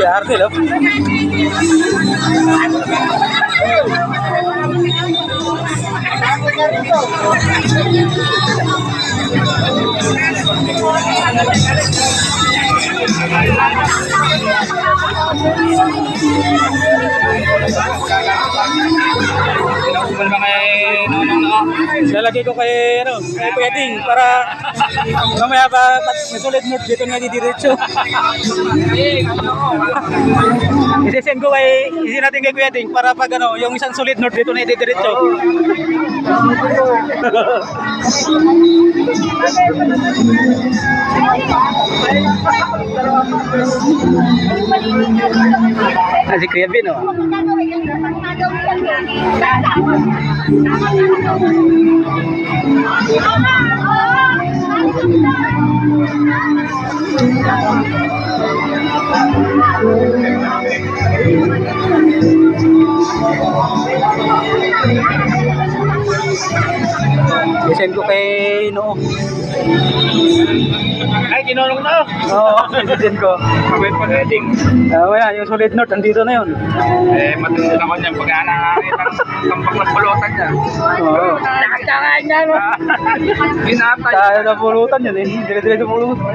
Arte, no? Lalagay ko kay kay Pwedeng para mamaya pa may solid note dito nga didiretso. Isesend ko natin kay Pwedeng para pag yung isang solid note dito na didiretso. Si Kevin, oh. Isend ko kay Noo. Ay, kinulong na. Oo, isend ko. Pagod pag-eding. Yan, yung solid note, andito na yun. Matindi ako niyan pag tambak ng pulutan niya. Oo. Nakakatakaan niya, no? Binatay. Tayo na pulutan yun eh. Dire-dire sa pulutan.